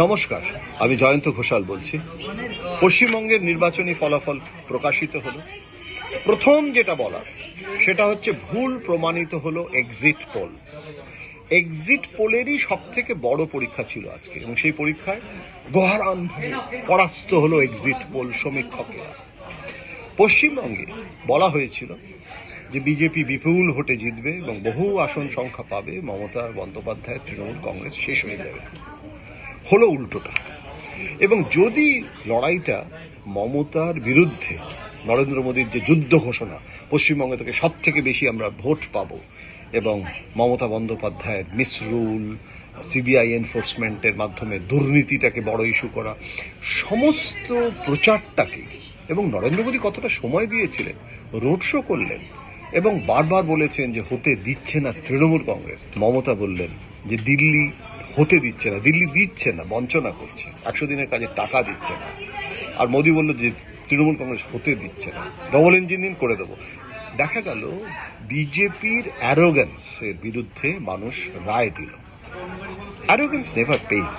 নমস্কার, আমি জয়ন্ত ঘোষাল বলছি। পশ্চিমবঙ্গের নির্বাচনী ফলাফল প্রকাশিত হলো। প্রথম যেটা বলার সেটা হচ্ছে ভুল প্রমাণিত হলো এক্সিট পোল। এক্সিট পোলেরই সব থেকে বড় পরীক্ষা ছিল আজকে, এবং সেই পরীক্ষায় গহরানভাবে পরাস্ত হলো এক্সিট পোল সমীক্ষকেরা। পশ্চিমবঙ্গে বলা হয়েছিল যে বিজেপি বিপুল ভোটে জিতবে এবং বহু আসন সংখ্যা পাবে, মমতা বন্দ্যোপাধ্যায়ের তৃণমূল কংগ্রেস শেষ হয়ে যাবে। হলো উল্টোটা। এবং যদি লড়াইটা মমতার বিরুদ্ধে, নরেন্দ্র মোদীর যে যুদ্ধ ঘোষণা, পশ্চিমবঙ্গ থেকে সব থেকে বেশি আমরা ভোট পাব, এবং মমতা বন্দ্যোপাধ্যায়ের মিসরুল, সিবিআই এনফোর্সমেন্টের মাধ্যমে দুর্নীতিটাকে বড় ইস্যু করা, সমস্ত প্রচারটাকে, এবং নরেন্দ্র মোদী কতটা সময় দিয়েছিলেন, রোড শো করলেন এবং বারবার বলেছেন যে হতে দিচ্ছে না তৃণমূল কংগ্রেস। মমতা বললেন যে দিল্লি হতে দিচ্ছে না, দিল্লি দিচ্ছে না, বঞ্চনা করছে, 100 দিনের কাজে টাকা দিচ্ছে না। আর মোদী বলল যে তৃণমূল কংগ্রেস হতে দিচ্ছে না, ডবল ইঞ্জিনিয়ারিং করে দেবো। দেখা গেল বিজেপির অ্যারোগ্যান্সের বিরুদ্ধে মানুষ রায় দিল। অ্যারোগ্যান্স নেভার পেজ,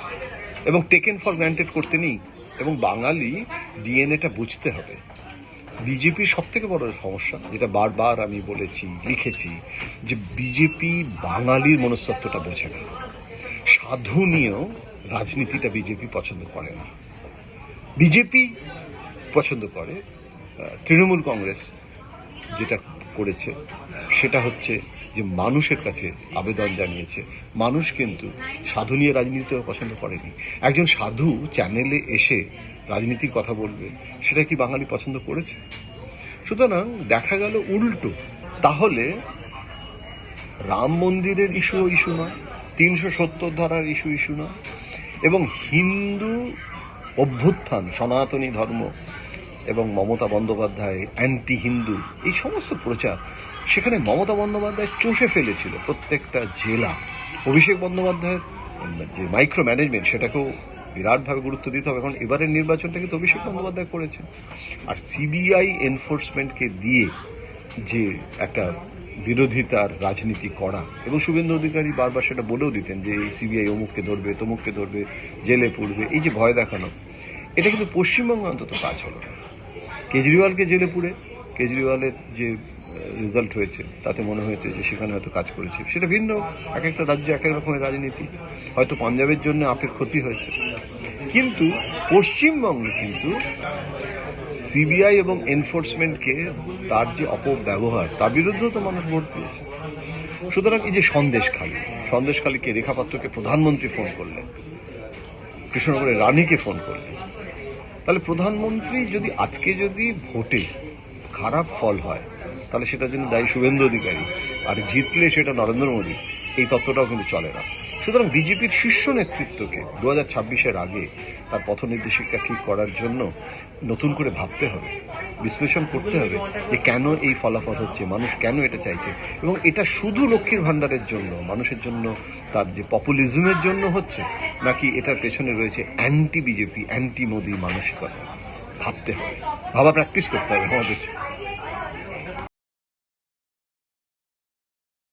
এবং টেকেন ফর গ্রান্টেড করতে নেই। এবং বাঙালি ডিএনএটা বুঝতে হবে। বিজেপির সব থেকে বড় সমস্যা, যেটা বারবার আমি বলেছি, লিখেছি, যে বিজেপি বাঙালির মনস্তত্ত্বটা বোঝে না। সাধনীয় রাজনীতিটা বিজেপি পছন্দ করে না। বিজেপি পছন্দ করে, তৃণমূল কংগ্রেস যেটা করেছে সেটা হচ্ছে যে মানুষের কাছে আবেদন জানিয়েছে। মানুষ কিন্তু সাধনীয় রাজনীতিও পছন্দ করেনি। একজন সাধু চ্যানেলে এসে রাজনীতির কথা বলবে, সেটা কি বাঙালি পছন্দ করেছে? সুতরাং দেখা গেল উল্টো। তাহলে রাম মন্দিরের ইস্যু নয়, 370 ধারার ইস্যু নয়, এবং হিন্দু অভ্যুত্থান, সনাতনী ধর্ম এবং মমতা বন্দ্যোপাধ্যায় অ্যান্টি হিন্দু, এই সমস্ত প্রচার, সেখানে মমতা বন্দ্যোপাধ্যায় চষে ফেলেছিল প্রত্যেকটা জেলা। অভিষেক বন্দ্যোপাধ্যায়ের যে মাইক্রো ম্যানেজমেন্ট, সেটাকেও বিরাটভাবে গুরুত্ব দিতে হবে, কারণ এবারের নির্বাচনটা কিন্তু অভিষেক বন্দ্যোপাধ্যায় করেছেন। আর সিবিআই এনফোর্সমেন্টকে দিয়ে যে একটা বিরোধিতার রাজনীতি করা, এবং শুভেন্দু অধিকারী বারবার সেটা বলেও দিতেন যে এই সিবিআই অমুককে ধরবে, তমুককে ধরবে, জেলে পড়বে, এই যে ভয় দেখানো, এটা কিন্তু পশ্চিমবঙ্গে অন্তত কাজ হলো না। কেজরিওয়ালকে জেলে পুড়ে কেজরিওয়ালের যে রেজাল্ট হয়েছে তাতে মনে হয়েছে যে সেখানে হয়তো কাজ করেছে। সেটা ভিন্ন, এক একটা রাজ্যে এক এক রকমের রাজনীতি। হয়তো পাঞ্জাবের জন্য আপের ক্ষতি হয়েছে, কিন্তু পশ্চিমবঙ্গে কিন্তু সিবিআই এবং এনফোর্সমেন্টকে তার যে অপব্যবহার, তার বিরুদ্ধেও তো মানুষ ভোট দিয়েছে। সুতরাং এই যে সন্দেশখালীকে, রেখা পাত্রকে প্রধানমন্ত্রী ফোন করলেন, কৃষ্ণনগরের রানীকে ফোন করলেন, তাহলে প্রধানমন্ত্রী যদি আজকে যদি ভোটে খারাপ ফল হয়, তাহলে সেটার জন্য দায়ী শুভেন্দু অধিকারী, আর জিতলে সেটা নরেন্দ্র মোদী, এই তত্ত্বটাও কিন্তু চলে না। সুতরাং বিজেপির শীর্ষ নেতৃত্বকে 2026-এর আগে তার পথ নির্দেশিকা ঠিক করার জন্য নতুন করে ভাবতে হবে, বিশ্লেষণ করতে হবে যে কেন এই ফলাফল হচ্ছে, মানুষ কেন এটা চাইছে, এবং এটা শুধু লক্ষ্মীর ভাণ্ডারের জন্য, মানুষের জন্য, তার যে পপুলিজমের জন্য হচ্ছে, নাকি এটার পেছনে রয়েছে অ্যান্টি বিজেপি, অ্যান্টি মোদী মানসিকতা। ভাবতে হবে, ভাবা প্র্যাকটিস করতে হবে আমাদের।